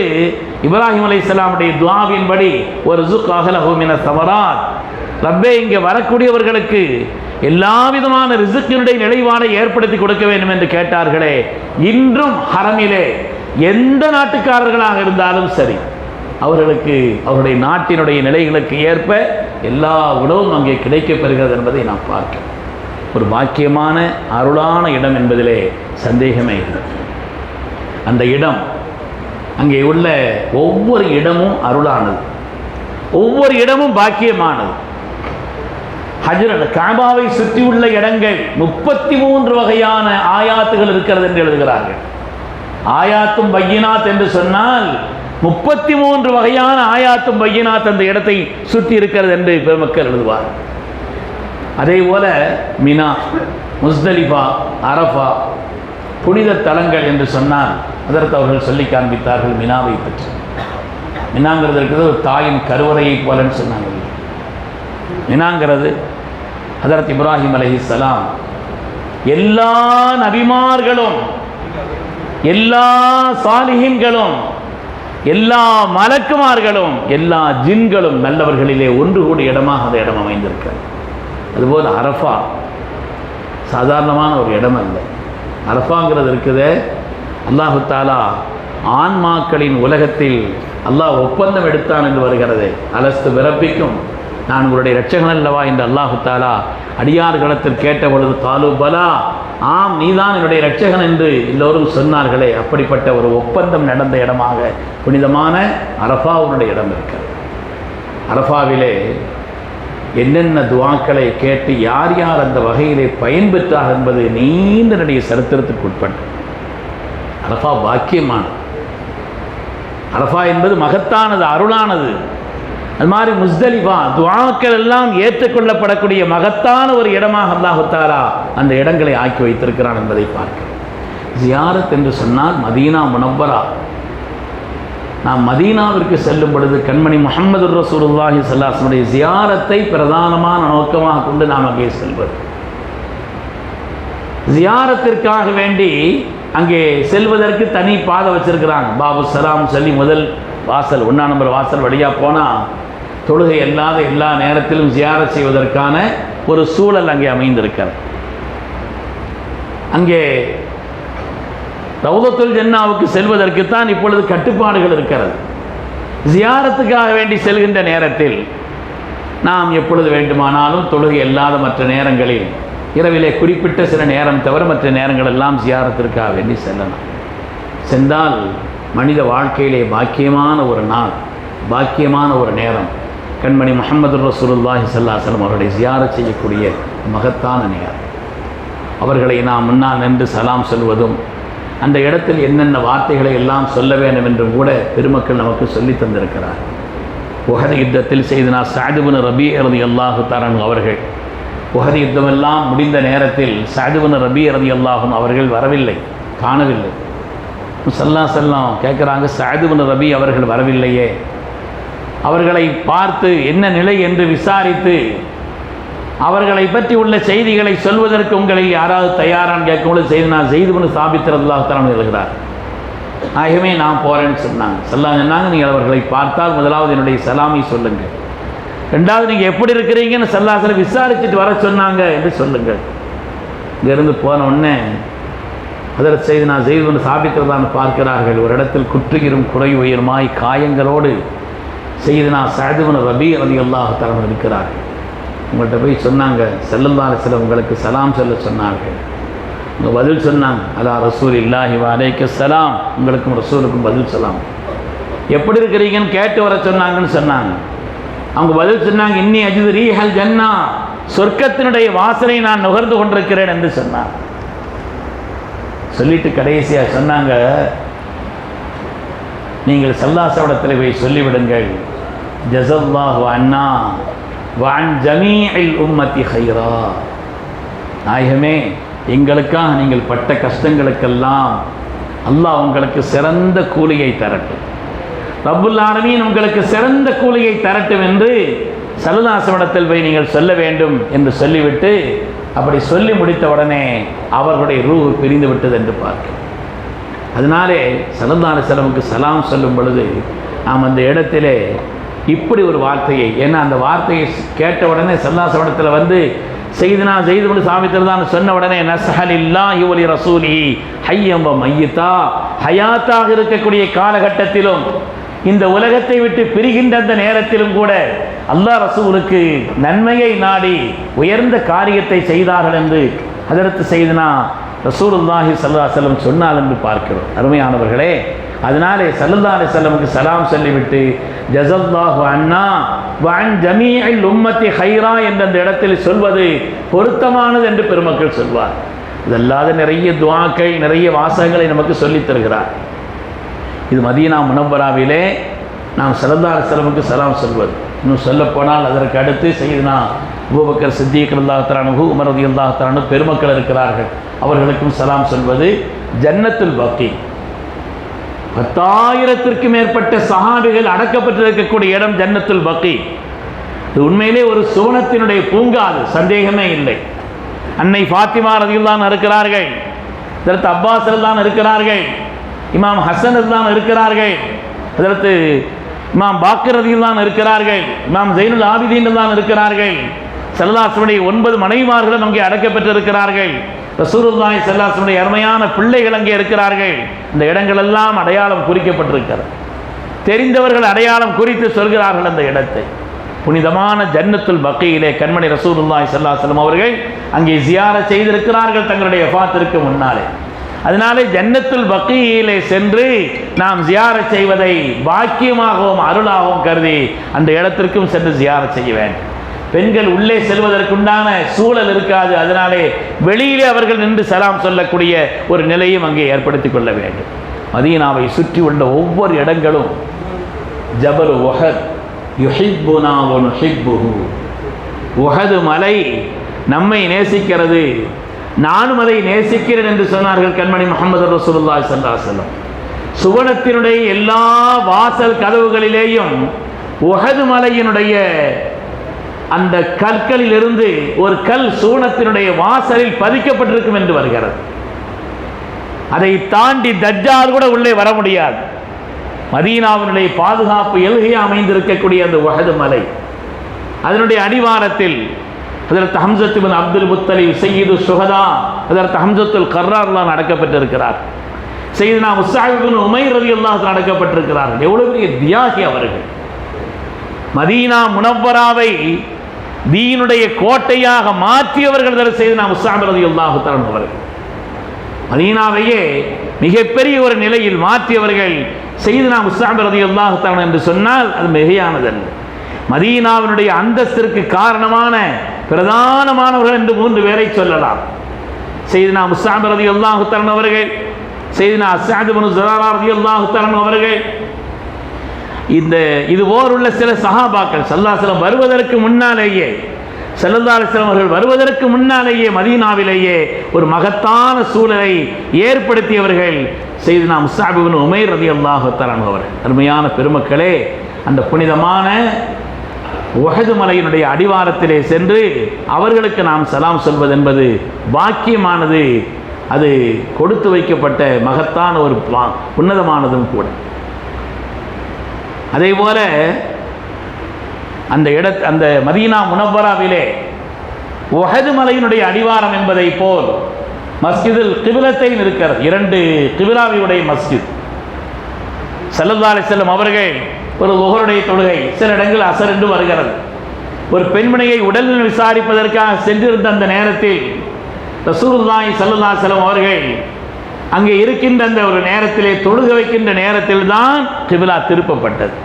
[SPEAKER 1] இப்ராஹிம் அலைஹிஸ்ஸலாமுடைய துஆவின்படி ஒரு ருஸுக் அஹ்லஹு மின ஸமராத், ரப்பே இங்கே வரக்கூடியவர்களுக்கு எல்லா விதமான ரிஸ்கினுடைய நிலைவானை ஏற்படுத்தி கொடுக்க வேண்டும் என்று கேட்டார்களே. இன்றும் ஹரமிலே எந்த நாட்டுக்காரர்களாக இருந்தாலும் சரி, அவர்களுக்கு அவருடைய நாட்டினுடைய நிலைகளுக்கு ஏற்ப எல்லா உணவும் அங்கே கிடைக்கப்பெறுகிறது என்பதை நாம் பார்க்கிறோம். ஒரு பாக்கியமான அருளான இடம் என்பதிலே சந்தேகமே இல்லை. அந்த இடம், அங்கே உள்ள ஒவ்வொரு இடமும் அருளானது, ஒவ்வொரு இடமும் பாக்கியமானது. ஹஜ்ரத் காபாவை சுற்றியுள்ள இடங்கள் 33 வகையான ஆயாத்துகள் இருக்கிறது என்று எழுதுகிறார்கள். ஆயாத்தும் பையினாத் என்று சொன்னால் 33 வகையான ஆயாத்தும் பையினாத் அந்த இடத்தை சுற்றி இருக்கிறது என்று பெருமக்கள் எழுதுவார். அதே போல மினா, முஸ்தலிஃபா, அரஃபா புனித தலங்கள் என்று சொன்னால் அதற்கு அவர்கள் சொல்லி காண்பித்தார்கள் மினாவை பற்றி. மினாங்கிறது இருக்கிறது ஒரு தாயின் கருவறையை போலன்னு சொன்னாங்க. மினாங்கிறது ஹதரத் இப்ராஹிம் அலைஹிஸ்ஸலாம், எல்லா நபிமார்களும் எல்லா சாலிஹீன்களும் எல்லா மலக்குமார்களும் எல்லா ஜின்களும் நல்லவர்களிலே ஒன்று கூடிய இடமாக அந்த இடம் அமைந்திருக்கிறது. அதுபோல் அரஃபா சாதாரணமான ஒரு இடம் அல்ல. அரஃபாங்கிறது இருக்குதே, அல்லாஹு தாலா ஆன்மாக்களின் உலகத்தில் அல்லாஹ் ஒப்பந்தம் எடுத்தான் என்று வருகிறது. அலஸ்து பிறப்பிக்கும், நான் உங்களுடைய இரட்சகன் அல்லவா என்று அல்லாஹு தாலா அடியார்களிடத்தில் கேட்ட பொழுது காலு பலா, ஆம் நீதான் என்னுடைய இரட்சகன் என்று எல்லோரும் சொன்னார்களே, அப்படிப்பட்ட ஒரு ஒப்பந்தம் நடந்த இடமாக புனிதமான அரஃபாவுடைய இடம் இருக்கிறது. அரஃபாவிலே என்னென்ன துவாக்களை கேட்டு யார் யார் அந்த வகையிலே பயன்பெற்றார் என்பது நீண்ட நடிகை சரித்திரத்துக்கு உட்பட்டு. அரஃபா பாக்கியமானது, அரஃபா என்பது மகத்தானது, அருளானது. அது மாதிரி முஸ்தலிஃபா துஆக்கள் எல்லாம் ஏற்றுக்கொள்ளப்படக்கூடிய மகத்தான ஒரு இடமாக அல்லாஹ் தஆலா அந்த இடங்களை ஆக்கி வைத்திருக்கிறான் என்பதை பார்க்கிறோம். ஜியாரத் என்று சொன்னால் மதீனா முனவ்வரா. நாம் மதீனாவிற்கு செல்லும் பொழுது கண்மணி முஹம்மது ரசூலுல்லாஹி ஸல்லல்லாஹு அலைஹி வஸல்லம் ஜியாரத்தை பிரதானமான நோக்கமாக கொண்டு நாம் அங்கே செல்வது. ஜியாரத்திற்காக வேண்டி அங்கே செல்வதற்கு தனி பாதை வச்சிருக்கிறாங்க. பாபு சலாம் சொல்லி முதல் வாசல், 1ஆம் நம்பர் வாசல் வழியாக போனால் தொழுகை அல்லாத எல்லா நேரத்திலும் ஜியாரத் செய்வதற்கான ஒரு சூழல் அங்கே அமைந்திருக்கிறது. அங்கே ரௌதத்துல் ஜன்னாவுக்கு செல்வதற்குத்தான் இப்பொழுது கட்டுப்பாடுகள் இருக்கிறது. ஜியாரத்துக்காக வேண்டி செல்கின்ற நேரத்தில் நாம் எப்பொழுது வேண்டுமானாலும் தொழுகை அல்லாத மற்ற நேரங்களில் இரவிலே குறிப்பிட்ட சில நேரம் தவிர மற்ற நேரங்கள் எல்லாம் ஜியாரத்திற்காக வேண்டி செல்லலாம். சென்றால் மனித வாழ்க்கையிலே பாக்கியமான ஒரு நாள், பாக்கியமான ஒரு நேரம். கண்மணி முஹம்மது ரசூலுல்லாஹி ஸல்லல்லாஹு அலைஹி வஸல்லம் அவர்களை ஜியாரத் செய்யக்கூடிய மகத்தான நேரம். அவர்களை நாம் முன்னால் நின்று சலாம் சொல்வதும் அந்த இடத்தில் என்னென்ன வார்த்தைகளை எல்லாம் சொல்ல வேண்டும் என்றும் கூட பெருமக்கள் நமக்கு சொல்லி தந்திருக்கிறார். உஹது யுத்தத்தில் செய்தனா சஅத் இப்னு ரபீ ரலியல்லாஹு தஆலா அவர்கள் உஹது யுத்தமெல்லாம் முடிந்த நேரத்தில் சஅத் இப்னு ரபீ ரலியல்லாஹு அவர்கள் வரவில்லை, காணவில்லை. ஸல்லல்லாஹு அலைஹி வஸல்லம் கேட்குறாங்க, சஅத் இப்னு ரபீ அவர்கள் வரவில்லையே, அவர்களை பார்த்து என்ன நிலை என்று விசாரித்து அவர்களை பற்றி உள்ள செய்திகளை சொல்வதற்கு உங்களில் யாராவது தயாரான்னு கேட்கும்போது செய்தனா ஸெய்த் இப்னு சாபித் ரலியல்லாஹு தஆலா எழுதுகிறார். ஆகவே நான் போகிறேன்னு சொன்னாங்க. சொன்னாங்க, நீங்கள் அவர்களை பார்த்தால் முதலாவது என்னுடைய சலாமை சொல்லுங்கள், ரெண்டாவது நீங்கள் எப்படி இருக்கிறீங்கன்னு ஸல்லல்லாஹு அலைஹி வஸல்லம் விசாரிச்சுட்டு வர சொன்னாங்க என்று சொல்லுங்கள். இங்கேருந்து போன உடனே ஹதரத் செய்தனா ஸெய்த் இப்னு சாபித் ரலியல்லாஹு பார்க்கிறார்கள். ஒரு இடத்தில் குற்றுயிரும் குறை உயிருமாய் காயங்களோடு செய்தனா சஅத் இப்னு ரபீ ரலியல்லாஹு தஆலா இருக்கிறார்கள். உங்கள்கிட்ட போய் சொன்னாங்க, ஸல்லல்லாஹு அலைஹி வஸல்லம் உங்களுக்கு சலாம் சொல்ல சொன்னார்கள். உங்கள் பதில் சொன்னாங்க, அலா ரசூலில்லாஹி வ அலைஹிஸ்ஸலாம், உங்களுக்கும் ரசூலுக்கும் பதில் சலாம். எப்படி இருக்கிறீங்கன்னு கேட்டு வர சொன்னாங்கன்னு சொன்னாங்க. அவங்க பதில் சொன்னாங்க, இன்னி அஜிது ரீஹல் ஜன்னா, சொர்க்கத்தினுடைய வாசனை நான் நுகர்ந்து கொண்டிருக்கிறேன் என்று சொன்னாங்க. சொல்லிட்டு கடைசியாக சொன்னாங்க, நீங்கள் ஸல்லல்லாஹு போய் சொல்லிவிடுங்கள், ஜஸல்லாஹு அன்னா வஅன் ஜமீஇல் உம்மத்தி ஹைரா, நாயகமே எங்களுக்காக நீங்கள் பட்ட கஷ்டங்களுக்கெல்லாம் அல்லாஹ் உங்களுக்கு சிறந்த கூலியை தரட்டும், ரப்புல் ஆலமீன் உங்களுக்கு சிறந்த கூலியை தரட்டும் என்று ஸல்லல்லாஹு அலைஹி போய் நீங்கள் சொல்ல வேண்டும் என்று சொல்லிவிட்டு அப்படி சொல்லி முடித்த உடனே அவர்களுடைய ரூஹ் பிரிந்து விட்டது என்று பார்க்கிறோம். அதனாலே ஸல்லல்லாஹு அலைஹி வஸல்லமுக்கு சலாம் சொல்லும் பொழுது நாம் அந்த இடத்திலே இப்படி ஒரு வார்த்தையை, ஏன்னா அந்த வார்த்தையை கேட்ட உடனே ஸல்லல்லாஹு அலைஹி வஸல்லம் வந்து செய்தனா ஸெய்த் இப்னு சாபித் தான் சொன்ன உடனே நஸ்ஹலில்லாஹி வலி ரசூலிஹி ஹய்யம் வ மையிதா, ஹயாத்தாக இருக்கக்கூடிய காலகட்டத்திலும் இந்த உலகத்தை விட்டு பிரிகின்ற அந்த நேரத்திலும் கூட அல்லாஹ் ரசூலுக்கு நன்மையை நாடி உயர்ந்த காரியத்தை செய்தார்கள் என்று ஹதரத் சையதுனா ரசூலுல்லாஹி ஸல்லல்லாஹு அலைஹி வஸல்லம் சொன்னார் என்று பார்க்கிறோம். அருமையானவர்களே, அதனாலே ஸல்லல்லாஹு அலைஹி வஸல்லமுக்கு சலாம் சொல்லிவிட்டு ஜஸல்லாஹு அன்னா வ அன் ஜமீஇல் உம்மத்தி ஹைரா என்ற அந்த இடத்தில் சொல்வது பொருத்தமானது என்று பெருமக்கள் சொல்வார். இதல்லாத நிறைய துஆக்கள், நிறைய வாசகங்களை நமக்கு சொல்லித் தருகிறார். இது மதீனா முனவ்வராவிலே நாம் ஸல்லல்லாஹு அலைஹி வஸல்லமுக்கு சலாம் சொல்வது. இன்னும் சொல்லப்போனால் அதற்கு அடுத்து சையதுனா அபூபக்கர் சித்திக் ரலியல்லாஹு தஆலா அன்ஹு, உமர் ரலியல்லாஹு தஆலா அன்ஹு பெருமக்கள் இருக்கிறார்கள். அவர்களுக்கும் சலாம் சொல்வது. ஜன்னத்துல் பக்கீ 10,000த்திற்கும் மேற்பட்ட சஹாபிகள் அடக்கப்பட்டிருக்கக்கூடிய இடம் ஜன்னத்துல் பக்கீ. இது உண்மையிலே ஒரு சுவனத்தினுடைய பூங்கா, அது சந்தேகமே இல்லை. அன்னை ஃபாத்திமா ரலியல்லாஹு அன்ஹா இருக்கிறார்கள், ஹஜ்ரத் அப்பாஸ் ரலியல்லாஹு அன்ஹு இருக்கிறார்கள், இமாம் ஹசன் ரலியல்லாஹு அன்ஹு இருக்கிறார்கள், ஹஜ்ரத் இமாம் பாக்கர் ரலியல்லாஹு அன்ஹு இருக்கிறார்கள், இமாம் ஜைனுல் ஆபிதீன் ரலியல்லாஹு அன்ஹு இருக்கிறார்கள். ஸல்லல்லாஹு அலைஹி வஸல்லம் 9 மனைவிமார்களும் அங்கே அடக்கப்பட்டிருக்கிறார்கள். ரசூலுல்லாஹி ஸல்லல்லாஹு அலைஹி வஸல்லம் அருமையான பிள்ளைகள் அங்கே இருக்கிறார்கள். இந்த இடங்கள் எல்லாம் அடையாளம் குறிக்கப்பட்டிருக்கிறது. தெரிந்தவர்கள் அடையாளம் குறித்து சொல்கிறார்கள் அந்த இடத்தை. புனிதமான ஜன்னத்துல் பக்கீயிலே கண்மணி ரசூலுல்லாஹி ஸல்லல்லாஹு அலைஹி வஸல்லம் அவர்கள் அங்கே ஜியாரத் செய்திருக்கிறார்கள் தங்களுடைய வஃபாத்திற்கு முன்னாலே. அதனாலே ஜன்னத்துல் பக்கீயிலே சென்று நாம் ஜியாரத் செய்வதை பாக்கியமாகவும் அருளாகவும் கருதி அந்த இடத்திற்கும் சென்று ஜியாரத் செய்ய வேண்டும். பெண்கள் உள்ளே செல்வதற்குண்டான சூழல் இருக்காது. அதனாலே வெளியிலே அவர்கள் நின்று சலாம் சொல்லக்கூடிய ஒரு நிலையும் அங்கே ஏற்படுத்தி கொள்ள வேண்டும். மதீனாவை சுற்றி உள்ள ஒவ்வொரு இடங்களும் ஜபல் உஹத் யுஹிப்புனா வ நுஹிப்புஹு, உஹது மலை நம்மை நேசிக்கிறது, நானும் அதை நேசிக்கிறேன் என்று சொன்னார்கள் கண்மணி முஹம்மது ரசூலுல்லாஹி ஸல்லல்லாஹு அலைஹி வஸல்லம். சுவனத்தினுடைய எல்லா வாசல் கதவுகளிலேயும் உஹது மலையினுடைய அந்த கற்களில் இருந்து ஒரு கல் சூனத்தினுடைய வாசலில் பதிக்கப்பட்டிருக்கும் என்று வருகிறது. அதை தாண்டி தஜ்ஜால் கூட உள்ளே வர முடியாது. மதீனாவினுடைய பாதுகாப்பு எல்கை அமைந்திருக்கக்கூடிய அந்த உஹது மலை, அதனுடைய அடிவாரத்தில் ஹஜ்ரத் ஹம்ஸத் இப்னு அப்துல் முத்தலிப் சய்யிது ஷுஹதா ஹஜ்ரத் ஹம்ஸத்துல் கர்ரார்லாம் அடக்கப்பட்டிருக்கிறார். சய்யிதுனா முஸ்அப் இப்னு உமைர் ரலியல்லாஹு அன்ஹு அடக்கப்பட்டிருக்கிறார்கள். எவ்வளவு பெரிய தியாகி அவர்கள்! மதீனா முனவ்வராவை தீனுடைய கோட்டையாக மாற்றியவர்கள் சய்யிதுனா முஸ்அப் ரலியல்லாஹு தஆலா அவர்கள். மதீனாவையே மிகப்பெரிய ஒரு நிலையில் மாற்றியவர்கள் சய்யிதுனா முஸ்அப் ரலியல்லாஹு தஆலா என்று சொன்னால் அது மிகையானதல்ல. மதீனாவினுடைய அந்தஸ்திற்கு காரணமான பிரதானமானவர்கள் என்று 3 பேரை சொல்லலாம். சய்யிதுனா முஸ்அப் ரலியல்லாஹு தஆலா அவர்கள், சய்யிதுனா அஸ்அத் இப்னு ஸுராரா ரலியல்லாஹு தஆலா அவர்கள், இது போலுள்ள சில சஹாபாக்கள் ஸல்லல்லாஹு அலைஹி வஸல்லம் வருவதற்கு முன்னாலேயே, ஸல்லல்லாஹு அலைஹி வஸல்லம் அவர்கள் வருவதற்கு முன்னாலேயே மதீனாவிலேயே ஒரு மகத்தான சூழலை ஏற்படுத்தியவர்கள் சய்யிதுனா முஸ்அப் இப்னு உமைர் ரலியல்லாஹு தஆலா அவர்கள். அருமையான பெருமக்களே, அந்த புனிதமான உஹது மலையினுடைய அடிவாரத்திலே சென்று அவர்களுக்கு நாம் சலாம் சொல்வது என்பது பாக்கியமானது. அது கொடுத்து வைக்கப்பட்ட மகத்தான ஒரு உன்னதமானதும் கூட. அதே போல அந்த மதீனா முனவ்வராவிலே உஹது மலையினுடைய அடிவாரம் என்பதை போல் மஸ்ஜிதுல் கிபிலத்தைன் இருக்கிறது. 2 கிபிலாவியுடைய மஸ்ஜித். ஸல்லல்லாஹு அலைஹி வஸல்லம் அவர்கள் ஒரு லுஹருடைய தொழுகை, சில இடங்கள் அசர் என்று வருகிறது, ஒரு பெண்மணியை உடல்நலம் விசாரிப்பதற்காக சென்றிருந்த அந்த நேரத்தில் ரசூலுல்லாஹி ஸல்லல்லாஹு அலைஹி வஸல்லம் அவர்கள் அங்கே இருக்கின்ற அந்த ஒரு நேரத்திலே தொழுக வைக்கின்ற நேரத்தில் தான் கிபிலா திருப்பப்பட்டது.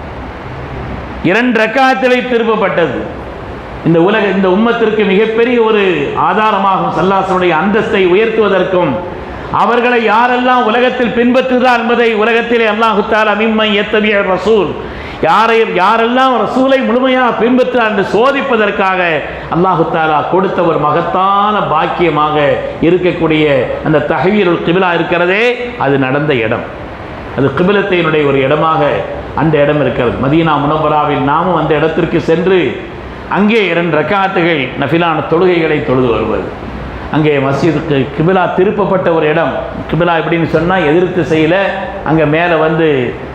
[SPEAKER 1] 2 ரக்காத்திலே திருப்பப்பட்டது. இந்த உம்மத்திற்கு மிகப்பெரிய ஒரு ஆதாரமாகும். ஸல்லல்லாஹு அலைஹி வஸல்லம் அந்தஸ்தை உயர்த்துவதற்கும் அவர்களை யாரெல்லாம் உலகத்தில் பின்பற்றுகிறார் என்பதை உலகத்திலே அல்லாஹ் தஆலா மிம்மன் யத்தபிஅ ரசூல், யாரெல்லாம் ரசூலை முழுமையாக பின்பற்றார் என்று சோதிப்பதற்காக அல்லாஹ் தஆலா கொடுத்த ஒரு மகத்தான பாக்கியமாக இருக்கக்கூடிய அந்த தஹ்வீருல் கிபிலா இருக்கிறதே, அது நடந்த இடம். அது கிபிலத்தினுடைய ஒரு இடமாக அந்த இடம் இருக்கிறது. மதீனா முனவ்வராவில் நாமும் அந்த இடத்திற்கு சென்று அங்கே 2 ரக்காத்துகள் நஃபிலான தொழுகைகளை தொழுது வருவது. அங்கே மஸ்ஜிதுக்கு கிபிலா திருப்பப்பட்ட ஒரு இடம். கிபிலா எப்படின்னு சொன்னால் எதிர்த்து செய்யல, அங்கே மேலே வந்து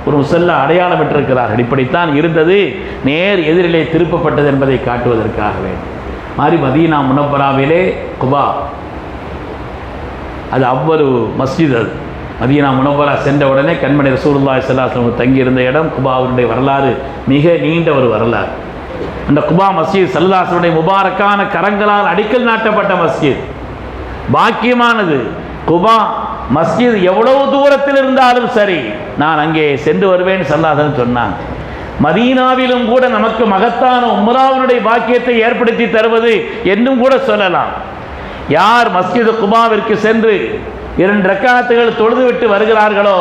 [SPEAKER 1] ஒரு முசல்லா அடையாளம் பெற்றிருக்கிறார்கள். இப்படித்தான் இருந்தது, நேர் எதிரிலே திருப்பப்பட்டது என்பதை காட்டுவதற்காகவே. மாதிரி மதீனா முனவ்வராவிலே குபா, அது அவ்வளவு மஸ்ஜித். அது மதீனா முனவ்வரா சென்ற உடனே கண்மணி ரசூலுல்லாஹி ஸல்லல்லாஹு அலைஹி வஸல்லம் தங்கியிருந்த இடம் குபாவுடைய வரலாறு மிக நீண்ட ஒரு வரலாறு. அந்த குபா மஸ்ஜித் ஸல்லல்லாஹு அலைஹி வஸல்லம் முபாரக்கான கரங்களால் அடிக்கல் நாட்டப்பட்ட மஸ்ஜித், பாக்கியமானது. குபா மஸ்ஜித் எவ்வளவு தூரத்தில் இருந்தாலும் சரி நான் அங்கே சென்று வருவேன் ஸல்லல்லாஹு அலைஹி வஸல்லம் சொன்னாங்க. மதீனாவிலும் கூட நமக்கு மகத்தான உம்ராவினுடைய பாக்கியத்தை ஏற்படுத்தி தருவது என்றும் கூட சொல்லலாம். யார் மஸ்ஜித் குபாவிற்கு சென்று 2 ரக்காத்துகள் தொழுதுவிட்டு வருகிறார்களோ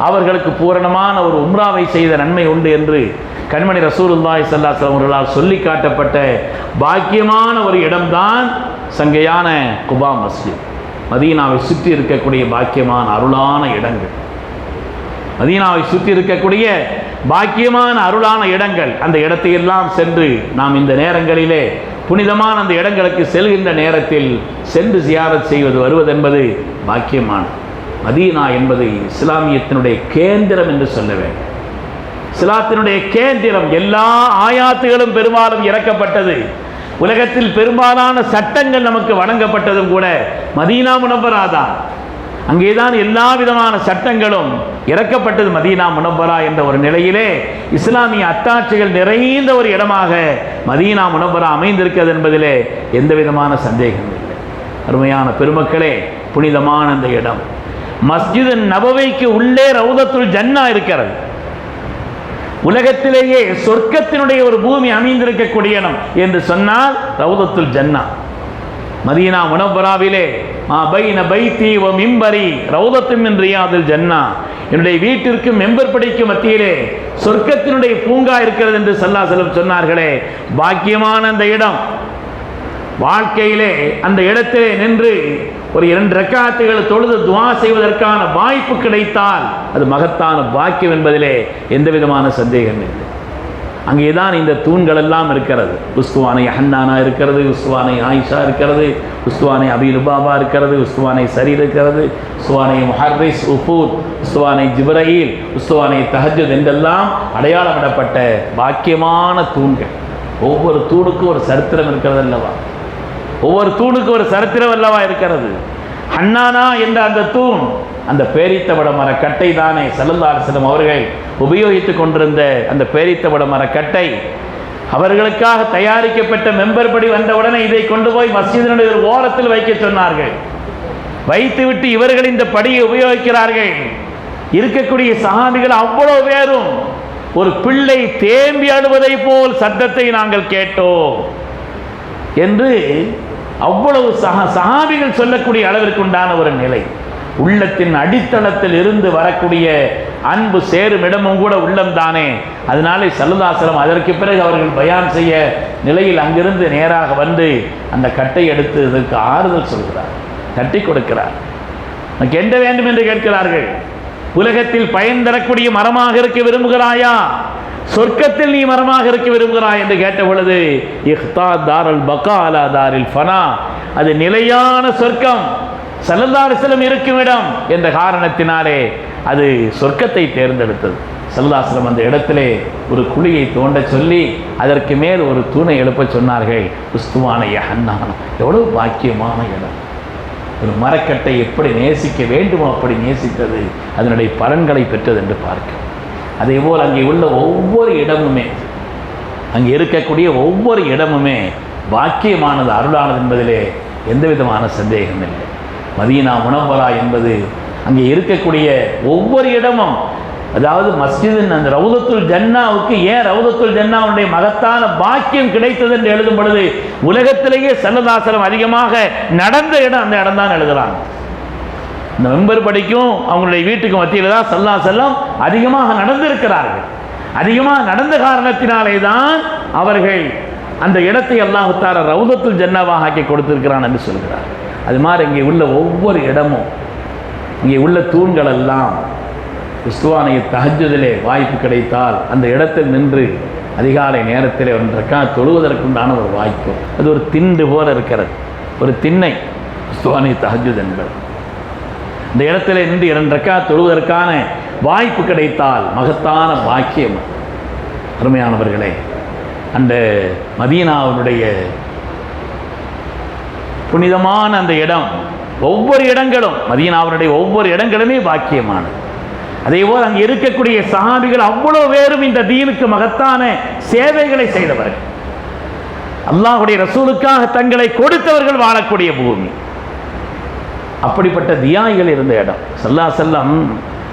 [SPEAKER 1] அவர்களுக்கு பூரணமான ஒரு உம்ராவை செய்த நன்மை உண்டு என்று கண்மணி ரசூலுல்லாஹி ஸல்லல்லாஹு அலைஹி வஸல்லம் அவர்களால் சொல்லி காட்டப்பட்ட பாக்கியமான ஒரு இடம்தான் சங்கையான குபா மஸ்ஜித். மதீனாவை சுற்றி இருக்கக்கூடிய பாக்கியமான அருளான இடங்கள், மதீனாவை சுற்றி இருக்கக்கூடிய பாக்கியமான அருளான இடங்கள், அந்த இடத்தையெல்லாம் சென்று நாம் இந்த நேரங்களிலே புனிதமான அந்த இடங்களுக்கு செல்கின்ற நேரத்தில் சென்று ஜியாரத் செய்வது வருவது என்பது பாக்கியமான. மதீனா என்பது இஸ்லாமியத்தினுடைய கேந்திரம் என்று சொல்ல வேண்டும். இஸ்லாத்தினுடைய கேந்திரம். எல்லா ஆயாத்துகளும் பெரும்பாலும் இறக்கப்பட்டது, உலகத்தில் பெரும்பாலான சட்டங்கள் நமக்கு வழங்கப்பட்டதும் கூட மதீனா முனவ்வரா தான். அங்கேதான் எல்லா விதமான சட்டங்களும் இறக்கப்பட்டது மதீனா முனவ்வரா என்ற ஒரு நிலையிலே இஸ்லாமிய அத்தாட்சிகள் நிறைந்த ஒரு இடமாக மதீனா முனவ்வரா அமைந்திருக்கிறது என்பதிலே எந்த விதமான சந்தேகம் இல்லை. அருமையான பெருமக்களே, புனிதமான அந்த இடம் மஸ்ஜித் நபவிக்கு உள்ளே ரவுதத்துல் ஜன்னா இருக்கிறது. உலகத்திலேயே சொர்க்கத்தினுடைய ஒரு பூமி அமைந்திருக்கக்கூடிய இடம் என்று சொன்னால் ரவுதத்துல் ஜன்னா. மதீனா முனவ்வராவிலே மா பைன பைத்தி வ மிம்பரி ரவுதத்தும் மின் ரியாதில் ஜன்னா, என்னுடைய வீட்டிற்கும் மெம்பர் படிக்கும் மத்தியிலே சொர்க்கத்தினுடைய பூங்கா இருக்கிறது என்று ஸல்லல்லாஹு அலைஹி வஸல்லம் சொன்னார்களே. பாக்கியமான அந்த இடம். வாழ்க்கையிலே அந்த இடத்திலே நின்று ஒரு 2 ரக்காத்துகள் தொழுது துஆ செய்வதற்கான வாய்ப்பு கிடைத்தால் அது மகத்தான பாக்கியம் என்பதிலே எந்த விதமான சந்தேகம் இல்லை. அங்கேதான் இந்த தூண்கள் எல்லாம் இருக்கிறது. உஸ்துவானை ஹன்னானா இருக்கிறது, உஸ்துவானை ஆயிஷா இருக்கிறது, உஸ்துவானை அபி லுபாபா இருக்கிறது, உஸ்துவானை சரீர் இருக்கிறது, உஸ்துவானை முஹர்ரிஸ் உஃபூர், உஸ்துவானை ஜிப்ரீல், உஸ்துவானை தஹஜ்ஜுத் என்றெல்லாம் அடையாளமிடப்பட்ட பாக்கியமான தூண்கள். ஒவ்வொரு தூணுக்கும் ஒரு சரித்திரம் இருக்கிறது அல்லவா? ஒவ்வொரு தூணுக்கும் ஒரு சரித்திரம் அல்லவா இருக்கிறது? ஹன்னானா என்ற அந்த தூண், அந்த பேரித்தவட மர கட்டை தானே ஸல்லல்லாஹு அலைஹி வஸல்லம் அவர்கள் உபயோகித்துக் கொண்டிருந்த அந்த பேரித்தவட மர கட்டை. அவர்களுக்காக தயாரிக்கப்பட்ட மெம்பர் படி வந்தவுடனே இதை கொண்டு போய் மஸ்ஜிதினுடைய ஓரத்தில் வைக்க சொன்னார்கள். வைத்துவிட்டு இவர்கள் இந்த படியை உபயோகிக்கிறார்கள். இருக்கக்கூடிய சஹாபிகள் அவ்வளவு பேரும் ஒரு பிள்ளை தேம்பி அழுவதை போல் சத்தத்தை நாங்கள் கேட்டோம் என்று அவ்வளவு சஹாபிகள் சொல்லக்கூடிய அளவிற்கு உண்டான ஒரு நிலை. உள்ளத்தின் அடித்தளத்தில் இருந்து வரக்கூடிய அன்பு சேரும் இடமும் கூட உள்ளம் தானே. அதனாலே ஸல்லல்லாஹு அலைஹி வஸல்லம் அதற்கு பிறகு அவர்கள் பயான் செய்ய நிலையில் அங்கிருந்து நேராக வந்து அந்த கட்டை எடுத்து இதற்கு ஆறுதல் சொல்கிறார், தட்டி கொடுக்கிறார். எனக்கு என்ன வேண்டும் என்று கேட்கிறார்கள். உலகத்தில் பயன் தரக்கூடிய மரமாக இருக்க விரும்புகிறாயா, சொர்க்கத்தில் நீ மரமாக இருக்க விரும்புகிறாய் என்று கேட்ட பொழுது இஹ்தார் தாருல் பகா அலா தாரில் ஃபனா, அது நிலையான சொர்க்கம், ஸல்லல்லாஹு அலைஹி வஸல்லம் இருக்கும் இடம் என்ற காரணத்தினாலே அது சொர்க்கத்தை தேர்ந்தெடுத்தது. ஸல்லல்லாஹு அலைஹி வஸல்லம் அந்த இடத்திலே ஒரு குழியை தோண்ட சொல்லி அதற்கு மேல் ஒரு தூணை எழுப்ப சொன்னார்கள். உஸ்துவானை ஹன்னானா, எவ்வளவு பாக்கியமான இடம். ஒரு மரக்கட்டை எப்படி நேசிக்க வேண்டுமோ அப்படி நேசித்தது, அதனுடைய பலன்களை பெற்றது என்று பார்க்க. அதே போல் அங்கே உள்ள ஒவ்வொரு இடமுமே, அங்கே இருக்கக்கூடிய ஒவ்வொரு இடமுமே பாக்கியமானது, அருளானது என்பதிலே எந்த விதமான சந்தேகம் இல்லை. மதீனா முனவ்வரா என்பது அங்கே இருக்கக்கூடிய ஒவ்வொரு இடமும், அதாவது மஸ்ஜிதின் அந்த ரவுதத்துல் ஜன்னாவுக்கு ஏன் ரவுதத்துல் ஜன்னாவுடைய மகத்தான பாக்கியம் கிடைத்தது என்று எழுதும் பொழுது உலகத்திலேயே ஸல்லல்லாஹு அலைஹி வஸல்லம் அதிகமாக நடந்த இடம் அந்த இடம் தான் எழுதுகிறாங்க. இந்த மெம்பர் படிக்கும் அவங்களுடைய வீட்டுக்கு மத்தியில் தான் ஸல்லல்லாஹு அலைஹி வஸல்லம் அதிகமாக நடந்திருக்கிறார்கள். அதிகமாக நடந்த காரணத்தினாலே தான் அவர்கள் அந்த இடத்தை அல்லாஹ் தஆலா ரவுதத்துல் ஜன்னாவாக ஆக்கி கொடுத்திருக்கிறான் என்று சொல்கிறார். அது மாதிரி இங்கே உள்ள ஒவ்வொரு இடமும், இங்கே உள்ள தூண்கள் எல்லாம் உஸ்துவானை தஹஜ்ஜுதிலே வாய்ப்பு கிடைத்தால் அந்த இடத்தில் நின்று அதிகாலை நேரத்தில் 1 ரக்காத் தொழுவதற்குண்டான ஒரு வாய்ப்பு. அது ஒரு திண்டு போல இருக்கிறது, ஒரு திண்ணை உஸ்துவானை தஹஜ்ஜுத் என்பது. இந்த இடத்துல நின்று 2 ரக்காத் தொழுவதற்கான வாய்ப்பு கிடைத்தால் மகத்தான பாக்கியம். அருமையானவர்களே, அந்த மதீனாவுடைய புனிதமான அந்த இடம் ஒவ்வொரு இடங்களும் மதீனாவுடைய ஒவ்வொரு இடங்களுமே பாக்கியமானது. அதேபோல் அங்கே இருக்கக்கூடிய சஹாபிகள் அவ்வளோ பேரும் இந்த தீனுக்கு மகத்தான சேவைகளை செய்தவர்கள், அல்லாஹ்வுடைய ரசூலுக்காக தங்களை கொடுத்தவர்கள் வாழக்கூடிய பூமி. அப்படிப்பட்ட தியாகிகள் இருந்த இடம். ஸல்லல்லாஹு அலைஹி வஸல்லம்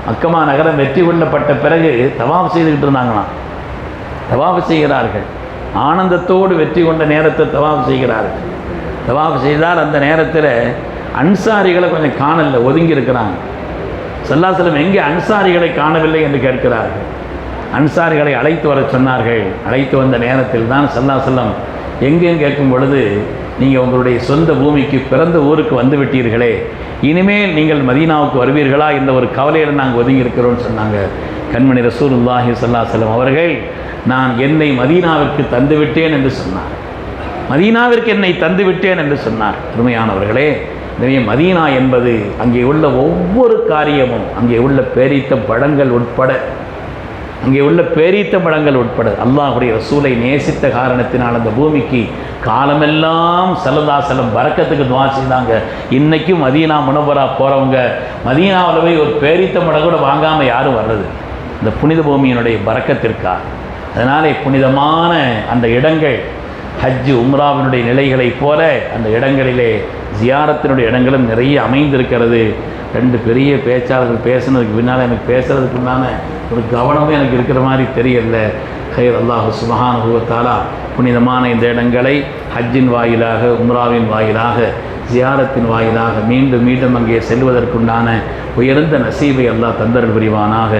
[SPEAKER 1] மக்கமா நகரம் வெற்றி கொள்ளப்பட்ட பிறகு தவாஃப் செய்துக்கிட்டு இருந்தாங்களாம். தவாஃப் செய்கிறார்கள், ஆனந்தத்தோடு வெற்றி கொண்ட நேரத்தை தவாஃப் செய்கிறார்கள். தவாஃப் செய்தால் அந்த நேரத்தில் அன்சாரிகளை கொஞ்சம் காணல, ஒதுங்கி இருக்கிறாங்க. ஸல்லல்லாஹு அலைஹி வஸல்லம் எங்கே அன்சாரிகளை காணவில்லை என்று கேட்கிறார்கள். அன்சாரிகளை அழைத்து வர சொன்னார்கள். அழைத்து வந்த நேரத்தில் தான் ஸல்லல்லாஹு அலைஹி வஸல்லம் எங்கேயும் கேட்கும் பொழுது, நீங்கள் உங்களுடைய சொந்த பூமிக்கு பிறந்த ஊருக்கு வந்து விட்டீர்களே, இனிமேல் நீங்கள் மதீனாவுக்கு வருவீர்களா என்ற ஒரு கவலையில் நாங்கள் ஒதுங்கி இருக்கிறோம்னு சொன்னாங்க. கண்மணி ரசூலுல்லாஹி ஸல்லல்லாஹு அலைஹி வஸல்லம் அவர்கள், நான் என்னை மதீனாவிற்கு தந்து விட்டேன் என்று சொன்னார். மதீனாவிற்கு என்னை தந்து விட்டேன் என்று சொன்னார். அருமையானவர்களே, எனவே மதீனா என்பது அங்கே உள்ள ஒவ்வொரு காரியமும், அங்கே உள்ள பேரித்த பழங்கள் உட்பட, அல்லாஹ்வுடைய ரசூலை நேசித்த காரணத்தினால் அந்த பூமிக்கு காலமெல்லாம் ஸல்லல்லாஹு அலைஹி வஸல்லம் பரக்கத்துக்கு துஆ செய்தாங்க. இன்றைக்கும் மதீனா முனவ்வரா போகிறவங்க மதீனாவில் போய் ஒரு பேரித்த பழம் கூட வாங்காமல் யாரும் வர்றது இந்த புனித பூமியினுடைய பரக்கத்திற்காக. அதனாலே புனிதமான அந்த இடங்கள் ஹஜ்ஜு உம்ராவினுடைய நிலைகளைப் போல அந்த இடங்களிலே ஜியாரத்தினுடைய இடங்களும் நிறைய அமைந்திருக்கிறது. ரெண்டு பெரிய பேச்சாளர்கள் பேசுனதுக்கு பின்னால் எனக்கு பேசுகிறதுக்கு உண்டான ஒரு கவனமும் எனக்கு இருக்கிற மாதிரி தெரியல. ஹைர் அல்லாஹ் சுப்ஹானஹு வ தஆலா புனிதமான இந்த இடங்களை ஹஜ்ஜின் வாயிலாக, உம்ராவின் வாயிலாக, ஜியாரத்தின் வாயிலாக மீண்டும் மீண்டும் அங்கே செல்வதற்குண்டான உயர்ந்த நசீபை அல்லாஹ் தந்தருள் புரிவானாக.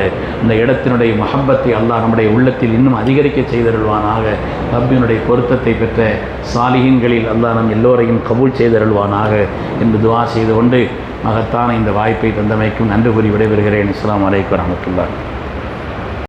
[SPEAKER 1] இந்த இடத்தினுடைய மஹப்பத்தை அல்லாஹ் நம்முடைய உள்ளத்தில் இன்னும் அதிகரிக்க செய்தருள்வானாக. ரப்பினுடைய பொருத்தத்தை பெற்ற சாலிஹீன்களில் அல்லாஹ் நம் எல்லோரையும் கபூல் செய்தருள்வானாக என்று துஆ செய்து கொண்டு மகத்தான இந்த வாய்ப்பை தந்தமைக்கும் நன்றி கூறி விடைபெறுகிறேன். அஸ்ஸலாமு அலைக்கும் வரஹ்மத்துல்லாஹி.